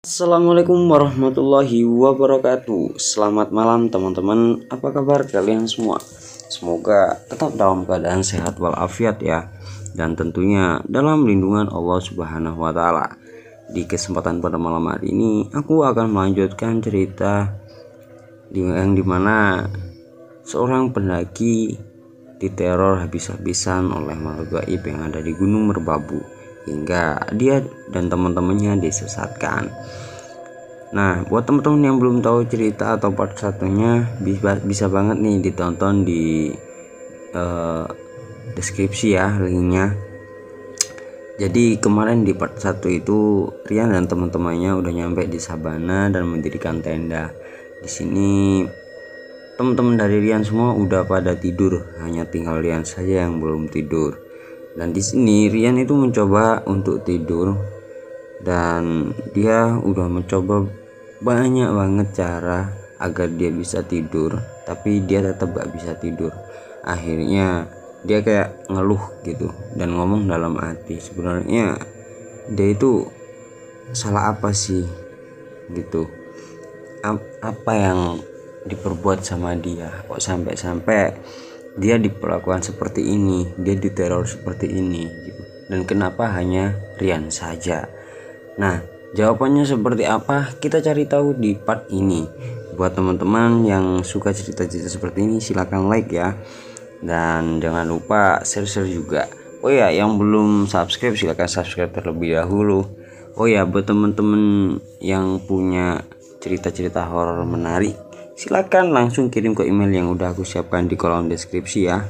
Assalamualaikum warahmatullahi wabarakatuh. Selamat malam teman-teman. Apa kabar kalian semua? Semoga tetap dalam keadaan sehat walafiat ya. Dan tentunya dalam lindungan Allah Subhanahu wa taala. Di kesempatan pada malam hari ini aku akan melanjutkan cerita yang dimana seorang pendaki diteror habis-habisan oleh makhluk gaib yang ada di Gunung Merbabu hingga dia dan teman-temannya disesatkan. Nah, buat teman-teman yang belum tahu cerita atau part satunya bisa banget nih ditonton di deskripsi ya linknya. Jadi kemarin di part 1 itu Rian dan teman-temannya udah nyampe di Sabana dan mendirikan tenda. Di sini teman-teman dari Rian semua udah pada tidur, hanya tinggal Rian saja yang belum tidur. Dan di sini Rian itu mencoba untuk tidur dan dia udah mencoba banyak banget cara agar dia bisa tidur, tapi dia tetap gak bisa tidur. Akhirnya dia kayak ngeluh gitu dan ngomong dalam hati, sebenarnya dia itu salah apa sih gitu, apa yang diperbuat sama dia kok sampai dia diperlakukan seperti ini, dia diteror seperti ini gitu. Dan kenapa hanya Rian saja? Nah, jawabannya seperti apa? Kita cari tahu di part ini. Buat teman-teman yang suka cerita-cerita seperti ini silahkan like ya. Dan jangan lupa share-share juga. Oh ya, yang belum subscribe silahkan subscribe terlebih dahulu. Oh ya, buat teman-teman yang punya cerita-cerita horor menarik, silakan langsung kirim ke email yang udah aku siapkan di kolom deskripsi ya.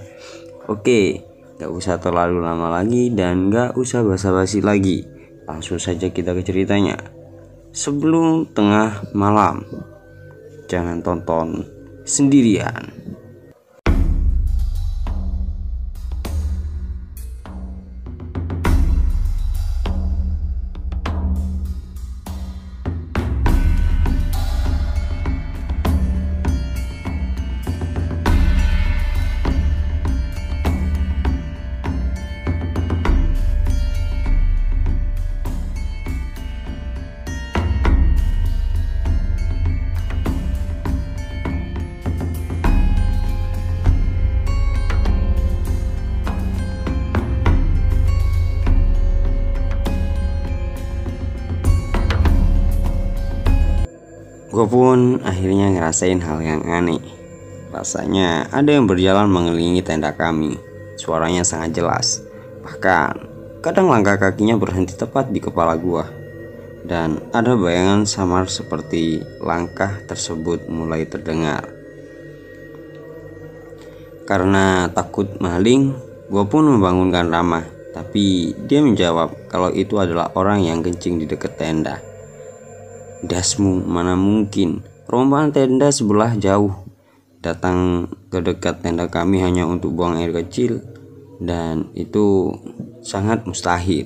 Oke, gak usah terlalu lama lagi dan gak usah basa-basi lagi, langsung saja kita ke ceritanya. Sebelum tengah malam, jangan tonton sendirian. Gue pun akhirnya ngerasain hal yang aneh. Rasanya ada yang berjalan mengelilingi tenda kami. Suaranya sangat jelas. Bahkan kadang langkah kakinya berhenti tepat di kepala gua. Dan ada bayangan samar seperti langkah tersebut mulai terdengar. Karena takut maling, gua pun membangunkan Rama. Tapi dia menjawab kalau itu adalah orang yang kencing di dekat tenda. Dasmu, mana mungkin, rombongan tenda sebelah jauh datang ke dekat tenda kami hanya untuk buang air kecil, dan itu sangat mustahil.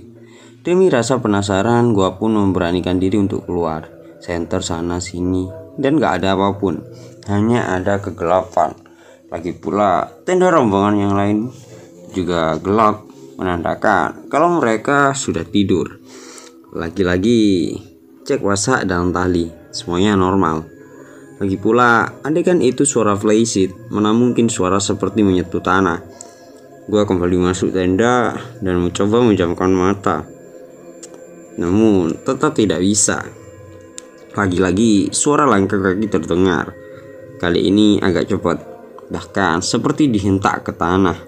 Demi rasa penasaran, gua pun memberanikan diri untuk keluar. Senter sana sini dan gak ada apapun, hanya ada kegelapan. Lagi pula tenda rombongan yang lain juga gelap, menandakan kalau mereka sudah tidur. Lagi-lagi cek WhatsApp dan tali, semuanya normal. Lagi pula, andaikan itu suara flysheet, mana mungkin suara seperti menyentuh tanah. Gua kembali masuk tenda dan mencoba menjamkan mata, namun tetap tidak bisa. Lagi-lagi suara langkah kaki terdengar. Kali ini agak cepat, bahkan seperti dihentak ke tanah.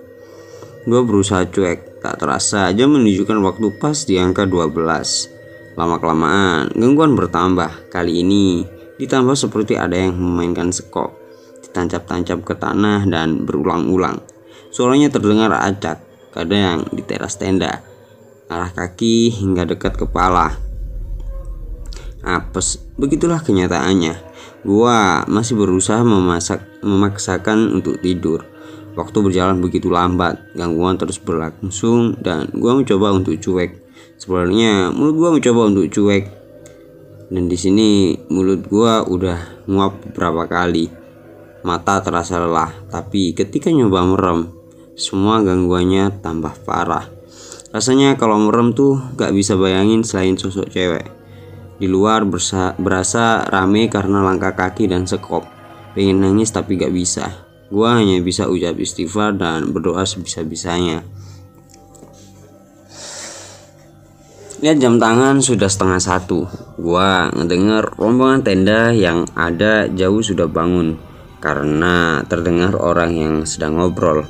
Gua berusaha cuek, tak terasa aja menunjukkan waktu pas di angka 12. Lama-kelamaan gangguan bertambah. Kali ini ditambah seperti ada yang memainkan sekop, ditancap-tancap ke tanah dan berulang-ulang. Suaranya terdengar acak, kadang di teras tenda, arah kaki hingga dekat kepala. Apes, begitulah kenyataannya. Gua masih berusaha memaksakan untuk tidur. Waktu berjalan begitu lambat, gangguan terus berlangsung dan gua mencoba untuk cuek. Sebenarnya mulut gua mencoba untuk cuek, dan di sini mulut gua udah nguap beberapa kali. Mata terasa lelah, tapi ketika nyoba merem, semua gangguannya tambah parah. Rasanya kalau merem tuh gak bisa bayangin selain sosok cewek. Di luar berasa rame karena langkah kaki dan sekop. Pengen nangis tapi gak bisa. Gua hanya bisa ucap istighfar dan berdoa sebisa-bisanya. Lihat jam tangan sudah 12:30. Gua ngedenger rombongan tenda yang ada jauh sudah bangun karena terdengar orang yang sedang ngobrol.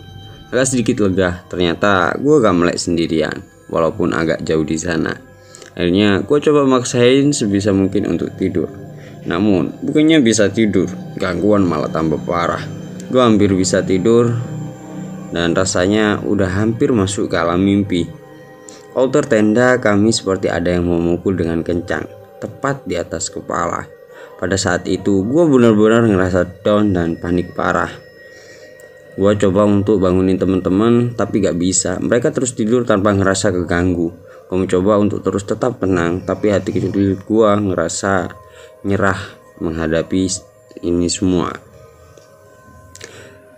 Agak sedikit lega, ternyata gua gak melek sendirian walaupun agak jauh di sana. Akhirnya gue coba maksain sebisa mungkin untuk tidur. Namun bukannya bisa tidur, gangguan malah tambah parah. Gue hampir bisa tidur dan rasanya udah hampir masuk ke alam mimpi. Altar tenda kami seperti ada yang memukul dengan kencang, tepat di atas kepala. Pada saat itu gue benar-benar ngerasa down dan panik parah. Gue coba untuk bangunin teman-teman tapi gak bisa. Mereka terus tidur tanpa ngerasa keganggu. Gue mencoba untuk terus tetap tenang, tapi hati kecil gue ngerasa nyerah menghadapi ini semua.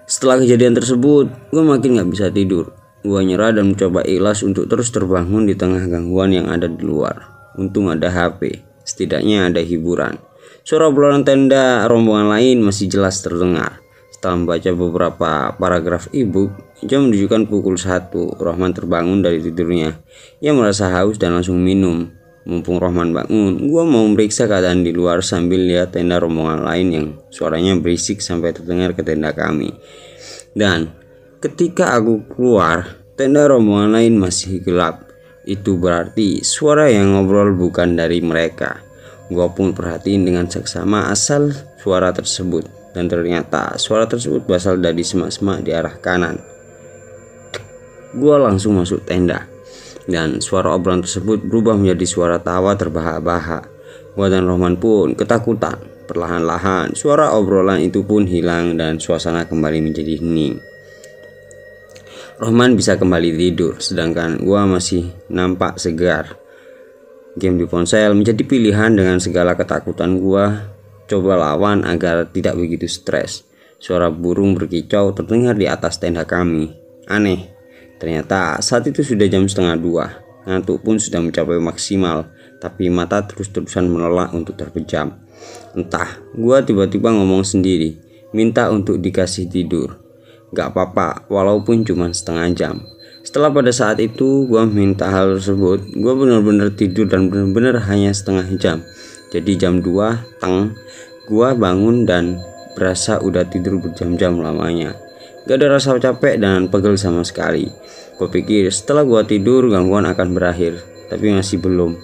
Setelah kejadian tersebut, gue makin gak bisa tidur. Gue nyerah dan mencoba ikhlas untuk terus terbangun di tengah gangguan yang ada di luar. Untung ada HP, setidaknya ada hiburan. Suara obrolan tenda rombongan lain masih jelas terdengar. Setelah membaca beberapa paragraf e-book, jam menunjukkan pukul 1. Rohman terbangun dari tidurnya. Ia merasa haus dan langsung minum. Mumpung Rohman bangun, gua mau meriksa keadaan di luar sambil lihat tenda rombongan lain yang suaranya berisik sampai terdengar ke tenda kami. Dan ketika aku keluar, tenda rombongan lain masih gelap. Itu berarti suara yang ngobrol bukan dari mereka. Gua pun perhatiin dengan seksama asal suara tersebut. Dan ternyata suara tersebut berasal dari semak-semak di arah kanan. Gua langsung masuk tenda. Dan suara obrolan tersebut berubah menjadi suara tawa terbahak-bahak. Gua dan Rohman pun ketakutan. Perlahan-lahan suara obrolan itu pun hilang dan suasana kembali menjadi hening. Rohman bisa kembali tidur, sedangkan gua masih nampak segar. Game di ponsel menjadi pilihan dengan segala ketakutan gua. Coba lawan agar tidak begitu stres. Suara burung berkicau terdengar di atas tenda kami. Aneh, ternyata saat itu sudah jam 1:30. Ngantuk pun sudah mencapai maksimal, tapi mata terus-terusan menolak untuk terpejam. Entah, gua tiba-tiba ngomong sendiri, minta untuk dikasih tidur. Gak apa-apa, walaupun cuma setengah jam. Setelah pada saat itu gua minta hal tersebut, gua benar-benar tidur dan benar-benar hanya setengah jam. Jadi jam 2 gua bangun dan berasa udah tidur berjam-jam lamanya. Gak ada rasa capek dan pegel sama sekali. Gua pikir setelah gua tidur gangguan akan berakhir, tapi masih belum.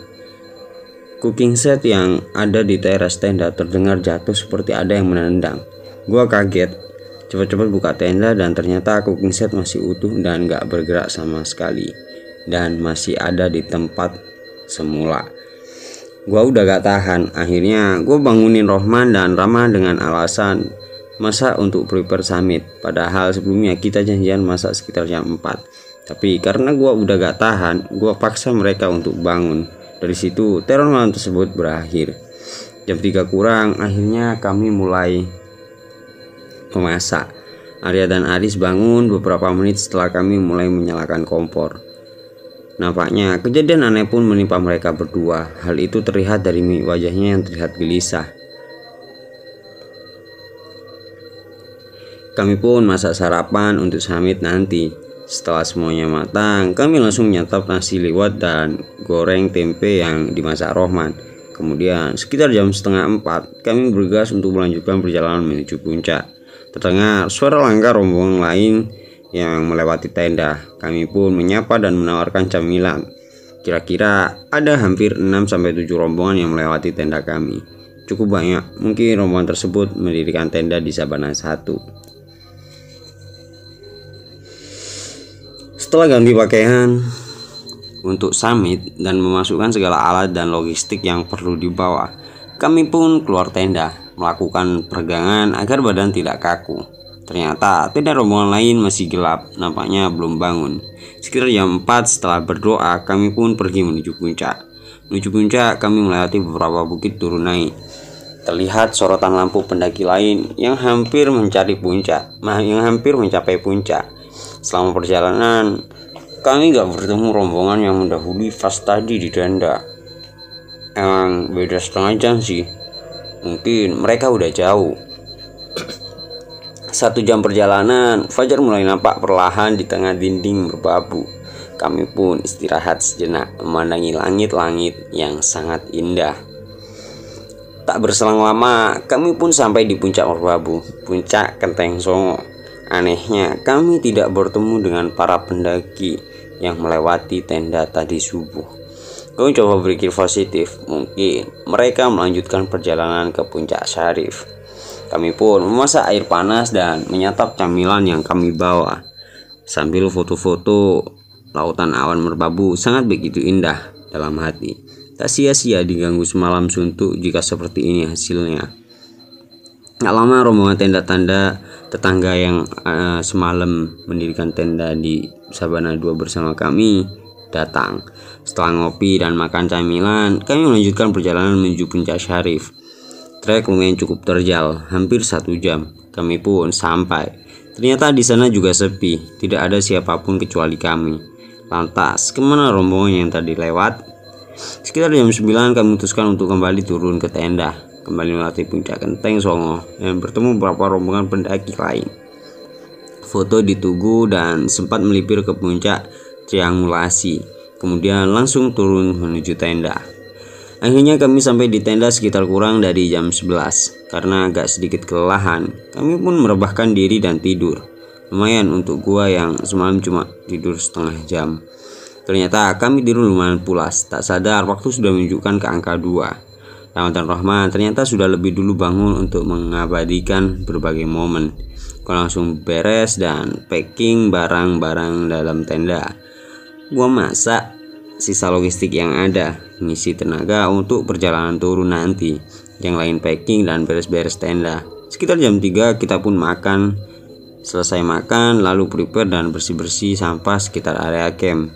Cooking set yang ada di teras tenda terdengar jatuh seperti ada yang menendang. Gua kaget, cepat-cepat buka tenda dan ternyata cooking set masih utuh dan gak bergerak sama sekali. Dan masih ada di tempat semula. Gua udah gak tahan, akhirnya gue bangunin Rohman dan Rama dengan alasan masak untuk prepare summit. Padahal sebelumnya kita janjian masak sekitar jam 4. Tapi karena gue udah gak tahan, gue paksa mereka untuk bangun. Dari situ teror malam tersebut berakhir. Jam 3 kurang, akhirnya kami mulai memasak. Arya dan Aris bangun beberapa menit setelah kami mulai menyalakan kompor. Nampaknya kejadian aneh pun menimpa mereka berdua. Hal itu terlihat dari wajahnya yang terlihat gelisah. Kami pun masak sarapan untuk summit nanti. Setelah semuanya matang, kami langsung menyantap nasi liwet dan goreng tempe yang dimasak Rohman. Kemudian sekitar jam 3:30 kami bergegas untuk melanjutkan perjalanan menuju puncak. Terdengar suara langkah rombongan lain yang melewati tenda. Kami pun menyapa dan menawarkan camilan. Kira-kira ada hampir 6-7 rombongan yang melewati tenda kami. Cukup banyak, mungkin rombongan tersebut mendirikan tenda di Sabana 1. Setelah ganti pakaian untuk summit dan memasukkan segala alat dan logistik yang perlu dibawa, kami pun keluar tenda, melakukan peregangan agar badan tidak kaku. Ternyata tenda rombongan lain masih gelap, nampaknya belum bangun. Sekitar jam 4 setelah berdoa, kami pun pergi menuju puncak. Menuju puncak, kami melewati beberapa bukit turun naik. Terlihat sorotan lampu pendaki lain yang hampir mencapai puncak. Selama perjalanan, kami gak bertemu rombongan yang mendahului fast tadi di tenda. emang beda setengah jam sih. Mungkin mereka udah jauh. 1 jam perjalanan, fajar mulai nampak perlahan di tengah dinding merbabu. Kami pun istirahat sejenak, memandangi langit-langit yang sangat indah. Tak berselang lama, kami pun sampai di puncak merbabu, puncak Genteng Songo. Anehnya, kami tidak bertemu dengan para pendaki yang melewati tenda tadi subuh. Kami coba berpikir positif, mungkin mereka melanjutkan perjalanan ke puncak Syarif. Kami pun memasak air panas dan menyantap camilan yang kami bawa. Sambil foto-foto, lautan awan merbabu sangat begitu indah dalam hati. Tak sia-sia diganggu semalam suntuk jika seperti ini hasilnya. Gak lama rombongan tenda-tanda tetangga yang semalam mendirikan tenda di Sabana 2 bersama kami datang. Setelah ngopi dan makan camilan, kami melanjutkan perjalanan menuju puncak Syarif. Trek lumayan cukup terjal, hampir 1 jam. Kami pun sampai. Ternyata di sana juga sepi, tidak ada siapapun kecuali kami. Lantas, kemana rombongan yang tadi lewat? Sekitar jam 9 kami memutuskan untuk kembali turun ke tenda, kembali melatih puncak Genteng Songo dan bertemu beberapa rombongan pendaki lain. Foto di Tugu dan sempat melipir ke puncak triangulasi, kemudian langsung turun menuju tenda. Akhirnya kami sampai di tenda sekitar kurang dari jam 11. Karena agak sedikit kelelahan, kami pun merebahkan diri dan tidur. Lumayan untuk gua yang semalam cuma tidur setengah jam. Ternyata kami tidur lumayan pulas. Tak sadar waktu sudah menunjukkan ke angka 2. Rahmat dan Rahman ternyata sudah lebih dulu bangun untuk mengabadikan berbagai momen. Gua langsung beres dan packing barang-barang dalam tenda. Gua masak sisa logistik yang ada, ngisi tenaga untuk perjalanan turun nanti. Yang lain packing dan beres-beres tenda. Sekitar jam 3 kita pun makan. Selesai makan lalu prepare dan bersih-bersih sampah sekitar area camp.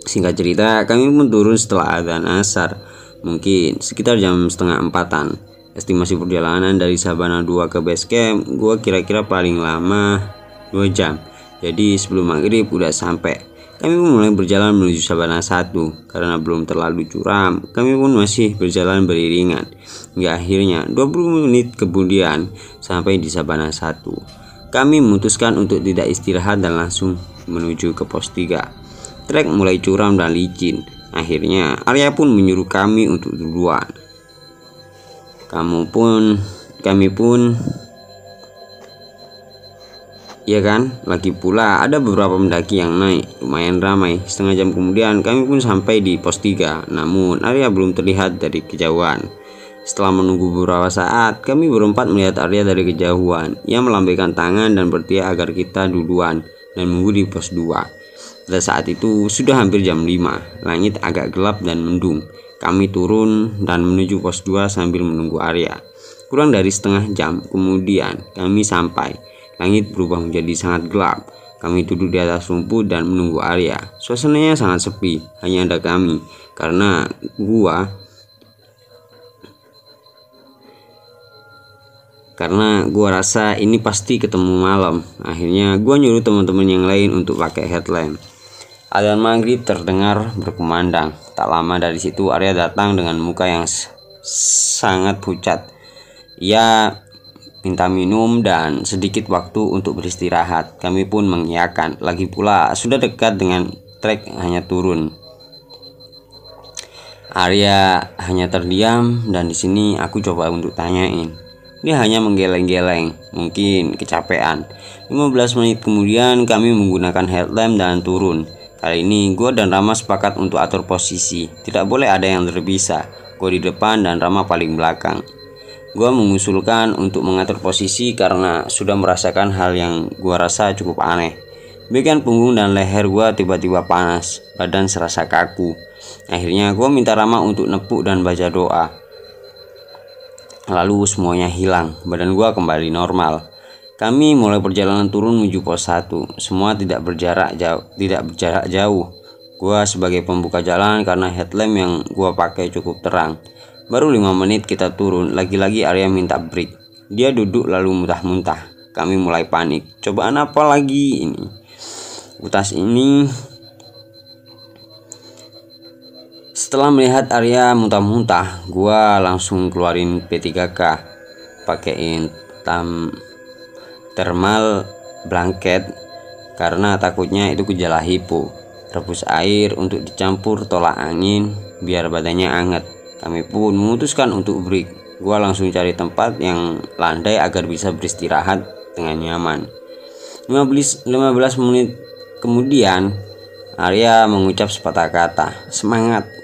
Singkat cerita, kami pun turun setelah adzan asar, mungkin sekitar jam setengah 4-an. Estimasi perjalanan dari Sabana 2 ke base camp gua kira-kira paling lama 2 jam. Jadi sebelum maghrib udah sampai. Kami pun mulai berjalan menuju Sabana 1. Karena belum terlalu curam, kami pun masih berjalan beriringan. Hingga akhirnya 20 menit kemudian sampai di Sabana 1. Kami memutuskan untuk tidak istirahat dan langsung menuju ke pos 3. Trek mulai curam dan licin. Akhirnya Arya pun menyuruh kami untuk duluan. Kami pun ya kan, lagi pula ada beberapa pendaki yang naik, lumayan ramai. Setengah jam kemudian kami pun sampai di pos 3. Namun Arya belum terlihat dari kejauhan. Setelah menunggu beberapa saat, kami berempat melihat Arya dari kejauhan. Ia melambaikan tangan dan berteriak agar kita duluan dan menunggu di pos 2. Pada saat itu sudah hampir jam 5. Langit agak gelap dan mendung. Kami turun dan menuju pos 2 sambil menunggu Arya. Kurang dari setengah jam kemudian kami sampai. Langit berubah menjadi sangat gelap. Kami duduk di atas rumput dan menunggu Arya. Suasananya sangat sepi, hanya ada kami. Karena gua rasa ini pasti ketemu malam. Akhirnya gua nyuruh teman-teman yang lain untuk pakai headlamp. Adzan maghrib terdengar berkumandang. Tak lama dari situ Arya datang dengan muka yang sangat pucat. Ia minta minum dan sedikit waktu untuk beristirahat. Kami pun mengiyakan. Lagi pula sudah dekat dengan trek, hanya turun. Arya hanya terdiam dan di sini aku coba untuk tanyain. Dia hanya menggeleng-geleng, mungkin kecapean. 15 menit kemudian kami menggunakan headlamp dan turun. Kali ini gue dan Rama sepakat untuk atur posisi. Tidak boleh ada yang terpisah. Gue di depan dan Rama paling belakang. Gue mengusulkan untuk mengatur posisi karena sudah merasakan hal yang gue rasa cukup aneh. Bagian punggung dan leher gue tiba-tiba panas, badan serasa kaku. Akhirnya gue minta Rama untuk nepuk dan baca doa. Lalu semuanya hilang, badan gue kembali normal. Kami mulai perjalanan turun menuju pos 1. Semua tidak berjarak jauh. Gue sebagai pembuka jalan karena headlamp yang gue pakai cukup terang. Baru 5 menit kita turun, lagi-lagi Arya minta break. Dia duduk lalu muntah-muntah. Kami mulai panik. Cobaan apa lagi ini? Setelah melihat Arya muntah-muntah, gua langsung keluarin P3K, pakein thermal blanket karena takutnya itu gejala hipo. Rebus air untuk dicampur tolak angin biar badannya hangat. Kami pun memutuskan untuk break. Gua langsung cari tempat yang landai agar bisa beristirahat dengan nyaman. 15 menit kemudian Arya mengucap sepatah kata, "Semangat."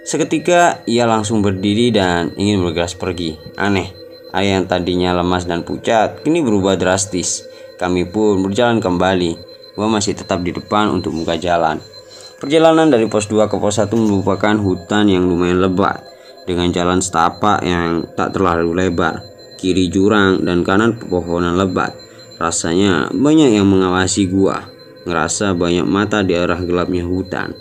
Seketika ia langsung berdiri dan ingin bergegas pergi. Aneh, Arya yang tadinya lemas dan pucat kini berubah drastis. Kami pun berjalan kembali. Gua masih tetap di depan untuk buka jalan. Perjalanan dari pos 2 ke pos 1 merupakan hutan yang lumayan lebat, dengan jalan setapak yang tak terlalu lebar, kiri jurang dan kanan pepohonan lebat. Rasanya banyak yang mengawasi gua. Ngerasa banyak mata di arah gelapnya hutan.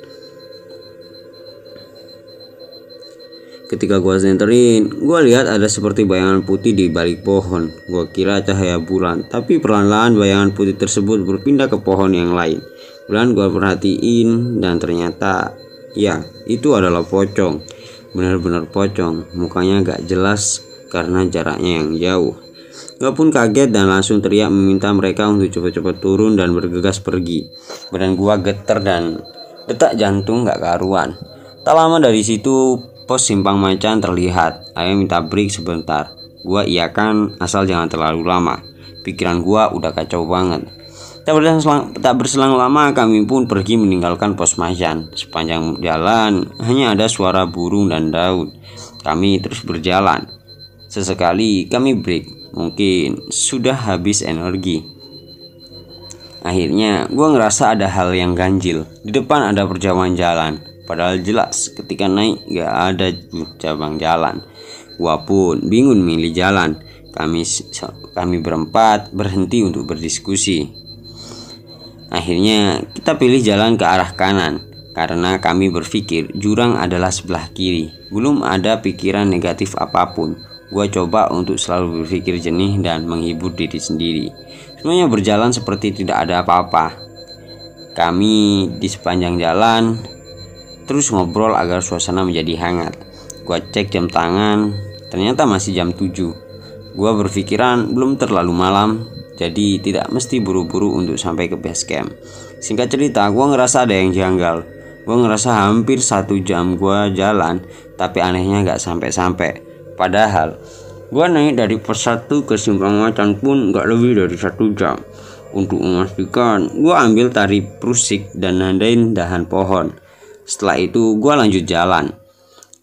Ketika gua senterin, gua lihat ada seperti bayangan putih di balik pohon. Gua kira cahaya bulan, tapi perlahan-lahan bayangan putih tersebut berpindah ke pohon yang lain. Bulan gua perhatiin dan ternyata ya, itu adalah pocong. Benar-benar pocong, mukanya gak jelas karena jaraknya yang jauh. Gua pun kaget dan langsung teriak meminta mereka untuk cepat-cepat turun dan bergegas pergi. Badan gua getar dan detak jantung gak karuan. Tak lama dari situ pos simpang macan terlihat. Ayah minta break sebentar. Gua iyakan asal jangan terlalu lama. Pikiran gua udah kacau banget. Tak berselang lama kami pun pergi meninggalkan pos macan. Sepanjang jalan hanya ada suara burung dan daun. Kami terus berjalan. Sesekali kami break. Mungkin sudah habis energi. Akhirnya gua ngerasa ada hal yang ganjil. Di depan ada perjalanan jalan. Padahal jelas ketika naik gak ada cabang jalan. Gua pun bingung milih jalan. Kami berempat berhenti untuk berdiskusi. Akhirnya kita pilih jalan ke arah kanan karena kami berpikir jurang adalah sebelah kiri. Belum ada pikiran negatif apapun. Gua coba untuk selalu berpikir jernih dan menghibur diri sendiri. Semuanya berjalan seperti tidak ada apa-apa. Kami di sepanjang jalan terus ngobrol agar suasana menjadi hangat. Gua cek jam tangan, ternyata masih jam 7. Gua berpikiran belum terlalu malam, jadi tidak mesti buru-buru untuk sampai ke base camp. Singkat cerita, gua ngerasa ada yang janggal. Gua ngerasa hampir 1 jam gua jalan, tapi anehnya gak sampai-sampai. Padahal gua naik dari pos 1 ke simpang macan pun gak lebih dari 1 jam. Untuk memastikan, gua ambil tali prusik dan nandain dahan pohon. Setelah itu gue lanjut jalan.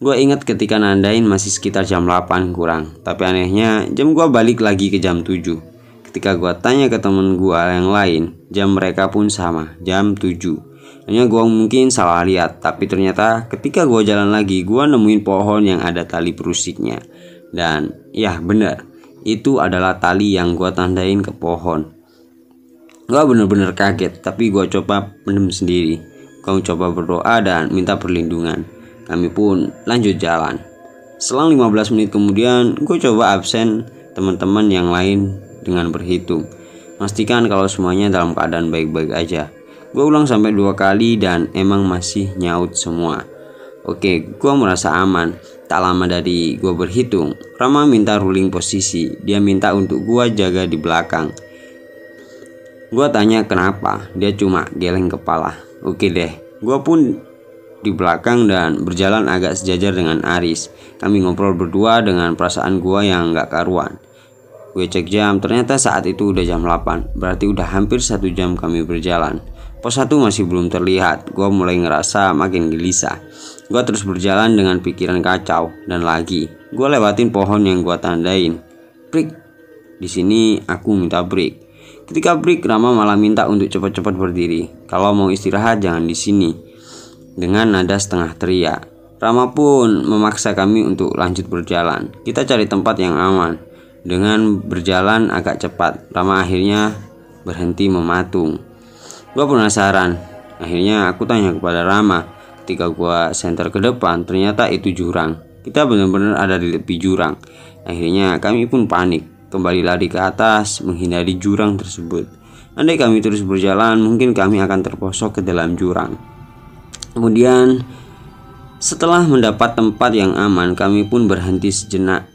Gue ingat ketika nandain masih sekitar jam 8 kurang. Tapi anehnya jam gue balik lagi ke jam 7. Ketika gue tanya ke temen gue yang lain, jam mereka pun sama, jam 7. Hanya gue mungkin salah lihat. Tapi ternyata ketika gue jalan lagi, gue nemuin pohon yang ada tali perusiknya. Dan ya benar, itu adalah tali yang gue tandain ke pohon. Gue bener-bener kaget, tapi gue coba pendem sendiri. Kau coba berdoa dan minta perlindungan. Kami pun lanjut jalan. Selang 15 menit kemudian, gue coba absen teman-teman yang lain dengan berhitung. Pastikan kalau semuanya dalam keadaan baik-baik aja. Gue ulang sampai 2 kali dan emang masih nyaut semua. Oke, gue merasa aman. Tak lama dari gue berhitung, Rama minta ruling posisi. Dia minta untuk gue jaga di belakang. Gue tanya kenapa, dia cuma geleng kepala. Oke deh, gue pun di belakang dan berjalan agak sejajar dengan Aris. Kami ngobrol berdua dengan perasaan gue yang gak karuan. Gue cek jam, ternyata saat itu udah jam 8. Berarti udah hampir 1 jam kami berjalan. Pos 1 masih belum terlihat. Gue mulai ngerasa makin gelisah. Gue terus berjalan dengan pikiran kacau. Dan lagi, gue lewatin pohon yang gue tandain. Break. Di sini aku minta break. Ketika break, Rama malah minta untuk cepat-cepat berdiri. Kalau mau istirahat jangan di sini. Dengan nada setengah teriak. Rama pun memaksa kami untuk lanjut berjalan. Kita cari tempat yang aman. Dengan berjalan agak cepat, Rama akhirnya berhenti mematung. Gue penasaran. Akhirnya aku tanya kepada Rama. Ketika gue senter ke depan, ternyata itu jurang. Kita benar-benar ada di tepi jurang. Akhirnya kami pun panik. Kembali lari ke atas menghindari jurang tersebut. Andai kami terus berjalan, mungkin kami akan terposok ke dalam jurang. Kemudian Setelah mendapat tempat yang aman, kami pun berhenti sejenak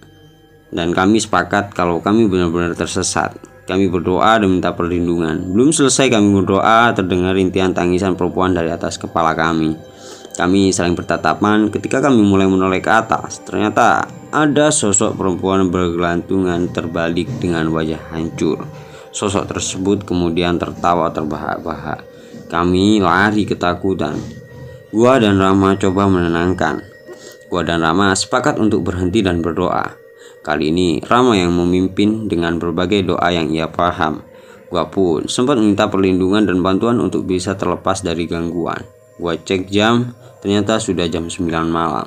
dan kami sepakat kalau kami benar-benar tersesat. Kami berdoa dan minta perlindungan. Belum selesai kami berdoa, terdengar rintihan tangisan perempuan dari atas kepala kami. Kami saling bertatapan. Ketika kami mulai menoleh ke atas, ternyata ada sosok perempuan bergelantungan terbalik dengan wajah hancur. Sosok tersebut kemudian tertawa terbahak-bahak. Kami lari ketakutan. Gua dan Rama coba menenangkan. Gua dan Rama sepakat untuk berhenti dan berdoa. Kali ini Rama yang memimpin dengan berbagai doa yang ia paham. Gua pun sempat minta perlindungan dan bantuan untuk bisa terlepas dari gangguan. Gua cek jam, ternyata sudah jam 9 malam.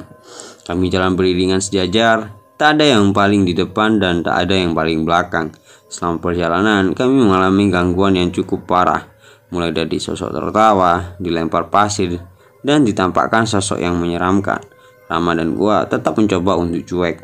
Kami jalan beriringan sejajar, tak ada yang paling di depan dan tak ada yang paling belakang. Selama perjalanan kami mengalami gangguan yang cukup parah, mulai dari sosok tertawa, dilempar pasir, dan ditampakkan sosok yang menyeramkan. Rama dan gua tetap mencoba untuk cuek.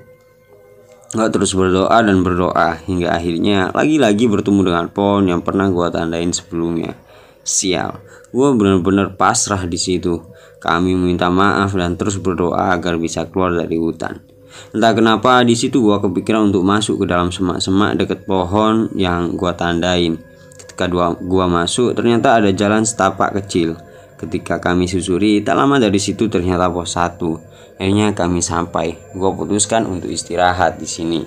Gua terus berdoa dan berdoa hingga akhirnya lagi-lagi bertemu dengan pohon yang pernah gua tandain sebelumnya. Sial, gua benar-benar pasrah di situ. Kami meminta maaf dan terus berdoa agar bisa keluar dari hutan. Entah kenapa di situ gua kepikiran untuk masuk ke dalam semak-semak dekat pohon yang gua tandain. Ketika gua masuk, ternyata ada jalan setapak kecil. Ketika kami susuri, tak lama dari situ ternyata pos 1. Akhirnya kami sampai. Gua putuskan untuk istirahat di sini.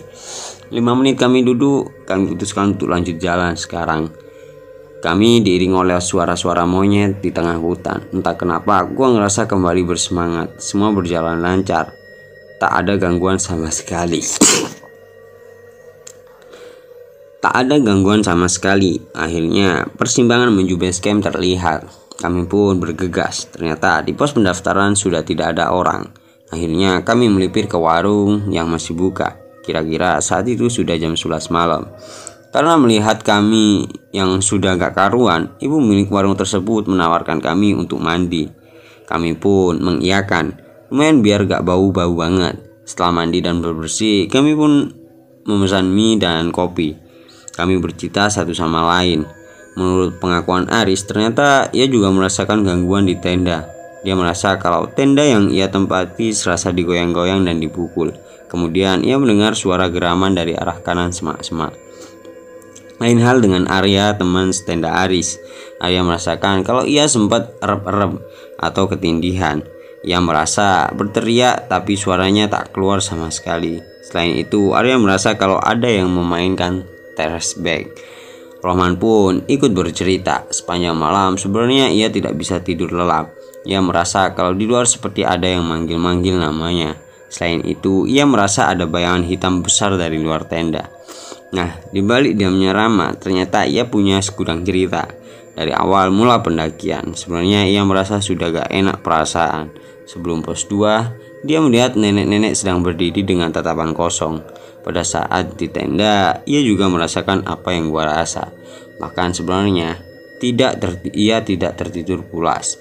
5 menit kami duduk, kami putuskan untuk lanjut jalan sekarang. Kami diiring oleh suara-suara monyet di tengah hutan. Entah kenapa, gua ngerasa kembali bersemangat. Semua berjalan lancar. Tak ada gangguan sama sekali. Tak ada gangguan sama sekali. Akhirnya persimpangan menuju base camp terlihat. Kami pun bergegas. Ternyata di pos pendaftaran sudah tidak ada orang. Akhirnya kami melipir ke warung yang masih buka. Kira-kira saat itu sudah jam 11 malam. Karena melihat kami yang sudah gak karuan, ibu milik warung tersebut menawarkan kami untuk mandi. Kami pun mengiyakan, lumayan biar gak bau-bau banget. Setelah mandi dan bersih, kami pun memesan mie dan kopi. Kami bercerita satu sama lain. Menurut pengakuan Aris, ternyata ia juga merasakan gangguan di tenda. Dia merasa kalau tenda yang ia tempati serasa digoyang-goyang dan dipukul. Kemudian ia mendengar suara geraman dari arah kanan semak-semak. Lain hal dengan Arya, teman tenda Aris. Arya merasakan kalau ia sempat erep-erep atau ketindihan. Ia merasa berteriak tapi suaranya tak keluar sama sekali. Selain itu, Arya merasa kalau ada yang memainkan teres bag. Rohman pun ikut bercerita. Sepanjang malam sebenarnya ia tidak bisa tidur lelap. Ia merasa kalau di luar seperti ada yang manggil-manggil namanya. Selain itu, ia merasa ada bayangan hitam besar dari luar tenda. Nah, di balik diamnya Rama, ternyata ia punya segudang cerita. Dari awal mula pendakian, sebenarnya ia merasa sudah gak enak perasaan. Sebelum pos 2, dia melihat nenek-nenek sedang berdiri dengan tatapan kosong. Pada saat di tenda, ia juga merasakan apa yang gua rasa. Bahkan sebenarnya ia tidak tertidur pulas.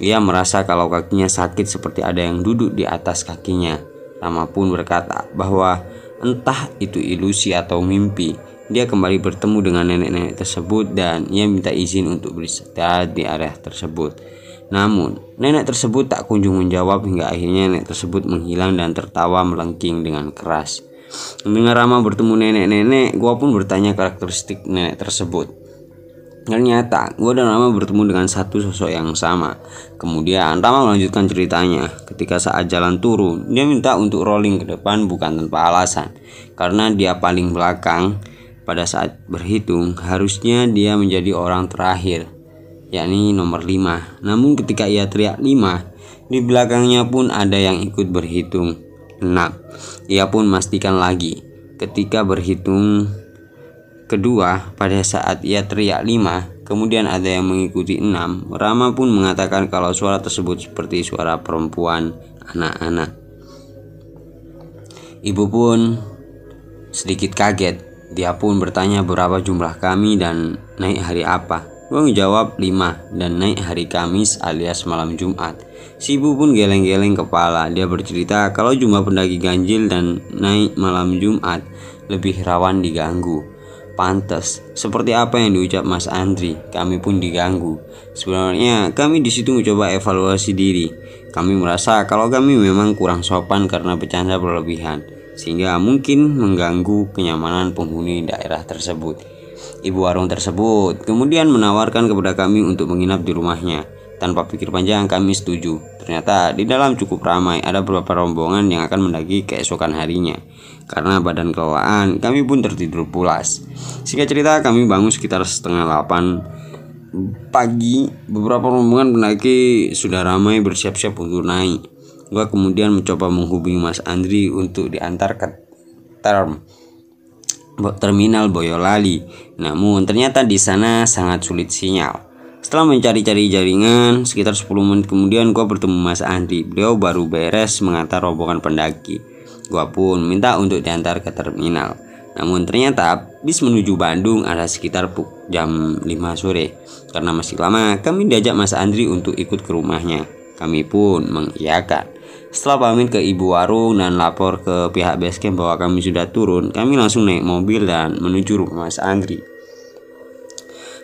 Ia merasa kalau kakinya sakit seperti ada yang duduk di atas kakinya. Rama pun berkata bahwa entah itu ilusi atau mimpi, dia kembali bertemu dengan nenek-nenek tersebut dan ia minta izin untuk beristirahat di area tersebut. Namun, nenek tersebut tak kunjung menjawab hingga akhirnya nenek tersebut menghilang dan tertawa melengking dengan keras. Mendengar Rama bertemu nenek-nenek, gua pun bertanya karakteristik nenek tersebut. Ternyata gua dan Rama bertemu dengan satu sosok yang sama. Kemudian Rama melanjutkan ceritanya. Ketika saat jalan turun, dia minta untuk rolling ke depan bukan tanpa alasan. Karena dia paling belakang. Pada saat berhitung, harusnya dia menjadi orang terakhir, yakni nomor 5. Namun ketika ia teriak 5, di belakangnya pun ada yang ikut berhitung 6. Ia pun memastikan lagi. Ketika berhitung kedua, pada saat ia teriak 5, kemudian ada yang mengikuti 6. Rama pun mengatakan kalau suara tersebut seperti suara perempuan anak-anak. Ibu pun sedikit kaget. Dia pun bertanya berapa jumlah kami dan naik hari apa. Gua menjawab 5 dan naik hari Kamis alias malam Jumat. Si ibu pun geleng-geleng kepala. Dia bercerita kalau jumlah pendaki ganjil dan naik malam Jumat lebih rawan diganggu. Pantes, seperti apa yang diucap Mas Andri, kami pun diganggu. Sebenarnya kami di situ mencoba evaluasi diri. Kami merasa kalau kami memang kurang sopan karena bercanda berlebihan, sehingga mungkin mengganggu kenyamanan penghuni daerah tersebut. Ibu warung tersebut kemudian menawarkan kepada kami untuk menginap di rumahnya. Tanpa pikir panjang kami setuju. Ternyata di dalam cukup ramai, ada beberapa rombongan yang akan mendaki keesokan harinya. Karena badan kelelahan, kami pun tertidur pulas. Singkat cerita, kami bangun sekitar setengah 8 pagi. Beberapa rombongan pendaki sudah ramai bersiap-siap untuk naik. Gua kemudian mencoba menghubungi Mas Andri untuk diantar ke terminal Boyolali. Namun ternyata di sana sangat sulit sinyal. Setelah mencari-cari jaringan, sekitar 10 menit kemudian gua bertemu Mas Andri. Beliau baru beres mengantar rombongan pendaki. Gua pun minta untuk diantar ke terminal. Namun ternyata bis menuju Bandung ada sekitar jam 5 sore. Karena masih lama, kami diajak Mas Andri untuk ikut ke rumahnya. Kami pun mengiyakan. Setelah pamit ke ibu warung dan lapor ke pihak basecamp bahwa kami sudah turun, kami langsung naik mobil dan menuju rumah Mas Andri.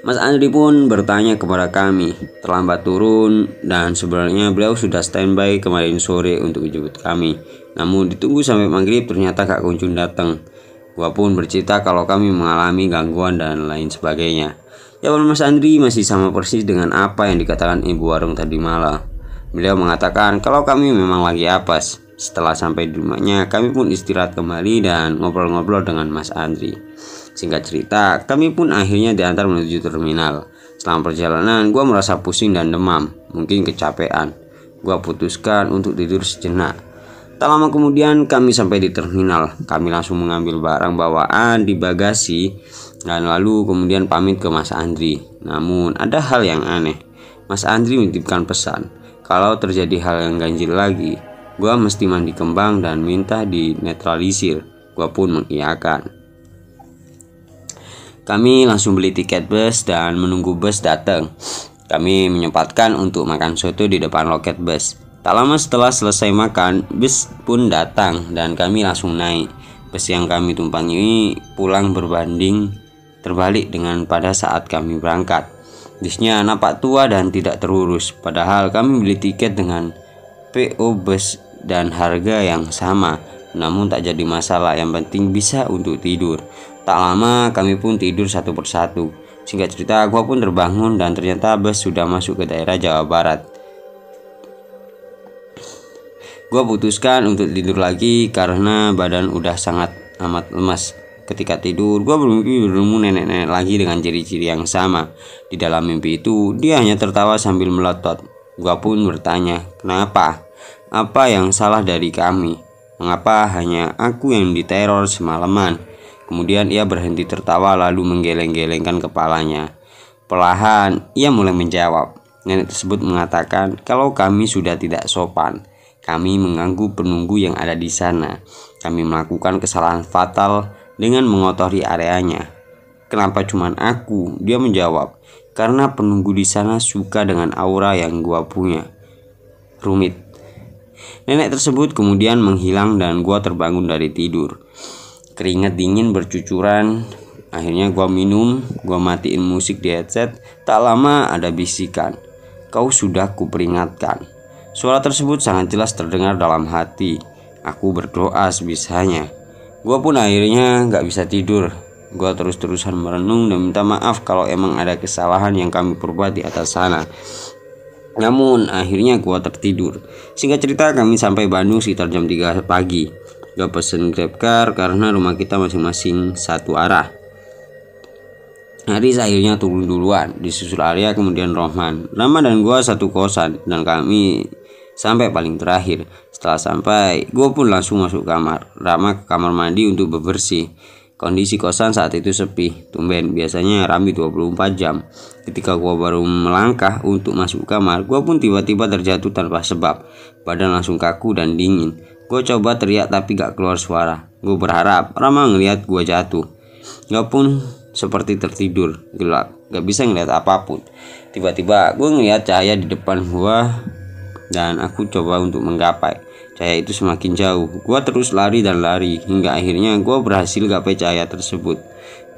Mas Andri pun bertanya kepada kami, terlambat turun, dan sebenarnya beliau sudah standby kemarin sore untuk menjemput kami. Namun ditunggu sampai maghrib ternyata gak kunjung datang. Gua pun bercerita kalau kami mengalami gangguan dan lain sebagainya. Jawaban Mas Andri masih sama persis dengan apa yang dikatakan ibu warung tadi malam. Beliau mengatakan kalau kami memang lagi apes. Setelah sampai di rumahnya, kami pun istirahat kembali dan ngobrol-ngobrol dengan Mas Andri. Singkat cerita, kami pun akhirnya diantar menuju terminal. Selama perjalanan, gue merasa pusing dan demam, mungkin kecapean. Gue putuskan untuk tidur sejenak. Tak lama kemudian kami sampai di terminal. Kami langsung mengambil barang bawaan di bagasi dan lalu kemudian pamit ke Mas Andri. Namun ada hal yang aneh. Mas Andri menitipkan pesan, kalau terjadi hal yang ganjil lagi, gue mesti mandi kembang dan minta dinetralisir. Gue pun mengiyakan. Kami langsung beli tiket bus dan menunggu bus datang. Kami menyempatkan untuk makan soto di depan loket bus. Tak lama setelah selesai makan, bus pun datang dan kami langsung naik. Bus yang kami tumpangi pulang berbanding terbalik dengan pada saat kami berangkat. Busnya nampak tua dan tidak terurus, padahal kami beli tiket dengan PO bus dan harga yang sama. Namun tak jadi masalah, yang penting bisa untuk tidur. Tak lama kami pun tidur satu persatu. Singkat cerita, gua pun terbangun dan ternyata bus sudah masuk ke daerah Jawa Barat. Gua putuskan untuk tidur lagi karena badan udah sangat amat lemas. Ketika tidur, gua bermimpi bertemu nenek-nenek lagi dengan ciri-ciri yang sama. Di dalam mimpi itu, dia hanya tertawa sambil melotot. Gua pun bertanya, kenapa? Apa yang salah dari kami? Mengapa hanya aku yang diteror semalaman? Kemudian ia berhenti tertawa lalu menggeleng-gelengkan kepalanya. Perlahan ia mulai menjawab. Nenek tersebut mengatakan kalau kami sudah tidak sopan. Kami mengganggu penunggu yang ada di sana. Kami melakukan kesalahan fatal dengan mengotori areanya. Kenapa cuman aku? Dia menjawab, karena penunggu di sana suka dengan aura yang gua punya. Rumit. Nenek tersebut kemudian menghilang dan gua terbangun dari tidur. Keringat dingin bercucuran. Akhirnya gua minum, gua matiin musik di headset. Tak lama ada bisikan, kau sudah kuperingatkan. Suara tersebut sangat jelas terdengar dalam hati. Aku berdoa sebisanya. Gua pun akhirnya gak bisa tidur. Gua terus-terusan merenung dan minta maaf kalau emang ada kesalahan yang kami perbuat di atas sana. Namun akhirnya gua tertidur. Singkat cerita, kami sampai Bandung sekitar jam 3 pagi. Gua pesen GrabCar karena rumah kita masing-masing satu arah. Haris akhirnya turun duluan, disusul Arya kemudian Rohman. Rama dan gua satu kosan dan kami sampai paling terakhir. Setelah sampai, gua pun langsung masuk kamar. Rama ke kamar mandi untuk bebersih. Kondisi kosan saat itu sepi. Tumben biasanya ramai 24 jam. Ketika gua baru melangkah untuk masuk kamar, gua pun tiba-tiba terjatuh tanpa sebab. Badan langsung kaku dan dingin. Gue coba teriak tapi gak keluar suara. Gue berharap Rama ngelihat gue jatuh. Gue pun seperti tertidur, gelap, gak bisa ngeliat apapun. Tiba-tiba gue ngeliat cahaya di depan gue dan aku coba untuk menggapai. Cahaya itu semakin jauh. Gue terus lari dan lari hingga akhirnya gue berhasil gapai cahaya tersebut.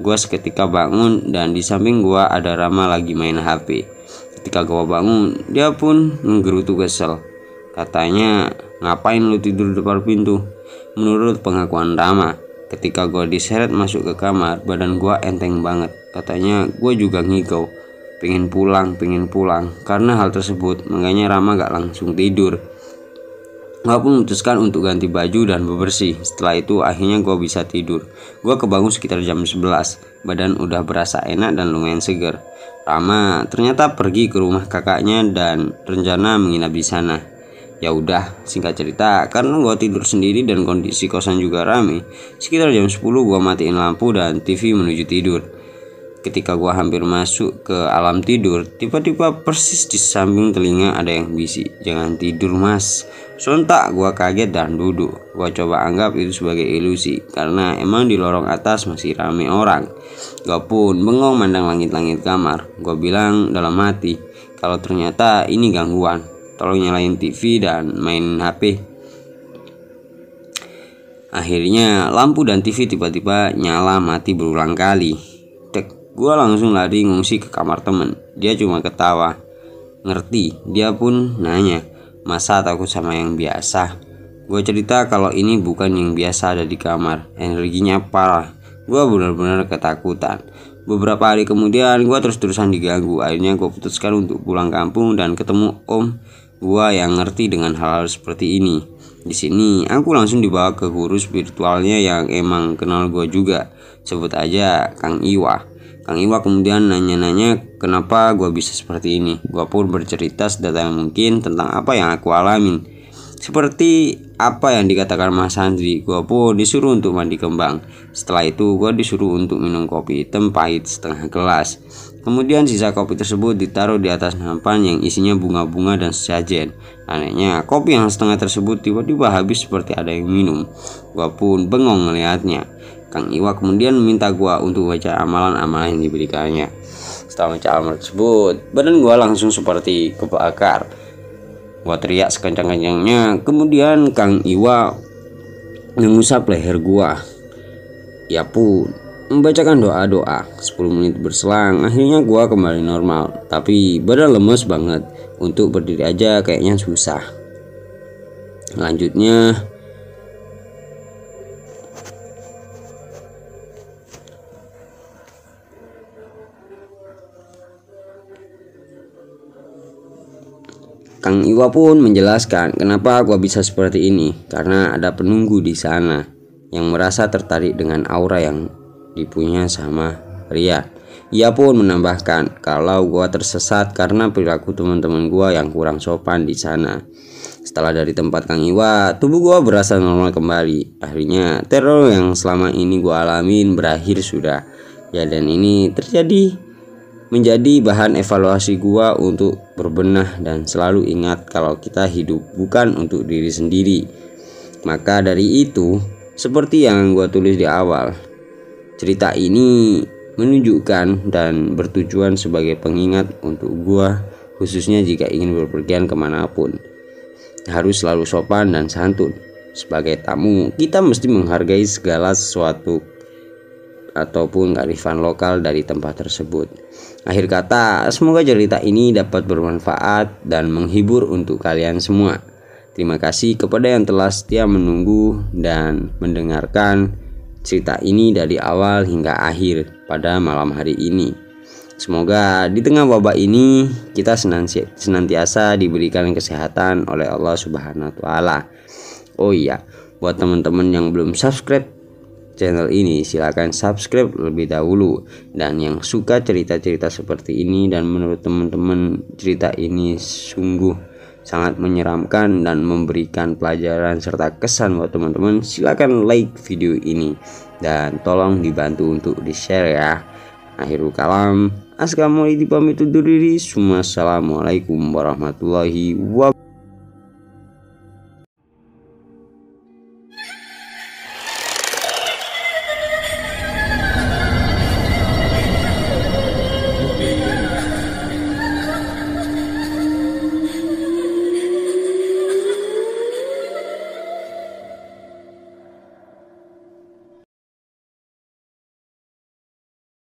Gua seketika bangun dan di samping gua ada Rama lagi main HP. Ketika gua bangun, dia pun menggerutu kesel. Katanya, ngapain lu tidur di depan pintu? Menurut pengakuan Rama, ketika gua diseret masuk ke kamar, badan gua enteng banget. Katanya gua juga ngigau, pengen pulang. Karena hal tersebut, makanya Rama gak langsung tidur. Gua pun memutuskan untuk ganti baju dan bebersih. Setelah itu akhirnya gua bisa tidur. Gua kebangun sekitar jam 11. Badan udah berasa enak dan lumayan segar. Rama ternyata pergi ke rumah kakaknya dan rencana menginap di sana. Ya udah, singkat cerita, karena gua tidur sendiri dan kondisi kosan juga rame, sekitar jam 10 gua matiin lampu dan TV menuju tidur. Ketika gua hampir masuk ke alam tidur, tiba-tiba persis di samping telinga ada yang bisik, "Jangan tidur mas." Sontak gua kaget dan duduk. Gua coba anggap itu sebagai ilusi, karena emang di lorong atas masih rame orang. Gua pun bengong mandang langit-langit kamar. Gua bilang dalam hati, kalau ternyata ini gangguan, tolong nyalain TV dan main HP. Akhirnya lampu dan TV tiba-tiba nyala mati berulang kali. Gua langsung lari ngungsi ke kamar temen. Dia cuma ketawa. Ngerti, dia pun nanya, "Masa takut sama yang biasa?" Gua cerita kalau ini bukan yang biasa ada di kamar. Energinya parah. Gua benar-benar ketakutan. Beberapa hari kemudian gua terus-terusan diganggu. Akhirnya gua putuskan untuk pulang kampung dan ketemu om gua yang ngerti dengan hal-hal seperti ini. Di sini aku langsung dibawa ke guru spiritualnya yang emang kenal gua juga. Sebut aja Kang Iwa. Kang Iwa kemudian nanya-nanya kenapa gue bisa seperti ini. Gue pun bercerita sedetail mungkin tentang apa yang aku alamin. Seperti apa yang dikatakan Mas Andri, gue pun disuruh untuk mandi kembang. Setelah itu gue disuruh untuk minum kopi hitam pahit setengah gelas. Kemudian sisa kopi tersebut ditaruh di atas nampan yang isinya bunga-bunga dan sesajen. Anehnya, kopi yang setengah tersebut tiba-tiba habis seperti ada yang minum. Gue pun bengong melihatnya. Kang Iwa kemudian meminta gua untuk baca amalan-amalan yang diberikannya. Setelah baca amalan tersebut, badan gua langsung seperti kebakar. Gua teriak sekencang-kencangnya. Kemudian Kang Iwa mengusap leher gua. Ya pun membacakan doa-doa. 10 menit berselang, akhirnya gua kembali normal. Tapi badan lemes banget. Untuk berdiri aja kayaknya susah. Lanjutnya, Kang Iwa pun menjelaskan kenapa gua bisa seperti ini, karena ada penunggu di sana yang merasa tertarik dengan aura yang dipunya sama Rian. Ia pun menambahkan kalau gua tersesat karena perilaku teman-teman gua yang kurang sopan di sana. Setelah dari tempat Kang Iwa, tubuh gua berasa normal kembali. Akhirnya teror yang selama ini gua alamin berakhir sudah. Ya, dan ini menjadi bahan evaluasi gua untuk berbenah dan selalu ingat kalau kita hidup bukan untuk diri sendiri. Maka dari itu, seperti yang gua tulis di awal, cerita ini menunjukkan dan bertujuan sebagai pengingat untuk gua, khususnya jika ingin berpergian kemanapun. Harus selalu sopan dan santun. Sebagai tamu, kita mesti menghargai segala sesuatu ataupun kearifan lokal dari tempat tersebut. Akhir kata, semoga cerita ini dapat bermanfaat dan menghibur untuk kalian semua. Terima kasih kepada yang telah setia menunggu dan mendengarkan cerita ini dari awal hingga akhir pada malam hari ini. Semoga di tengah wabah ini kita senantiasa diberikan kesehatan oleh Allah Subhanahu wa Ta'ala. Oh iya, buat teman-teman yang belum subscribe channel ini, silakan subscribe lebih dahulu. Dan yang suka cerita-cerita seperti ini dan menurut teman-teman cerita ini sungguh sangat menyeramkan dan memberikan pelajaran serta kesan buat teman-teman, silakan like video ini dan tolong dibantu untuk di-share ya. Akhirul kalam, Assalamualaikum warahmatullahi wabarakatuh. Assalamualaikum warahmatullahi wabarakatuh.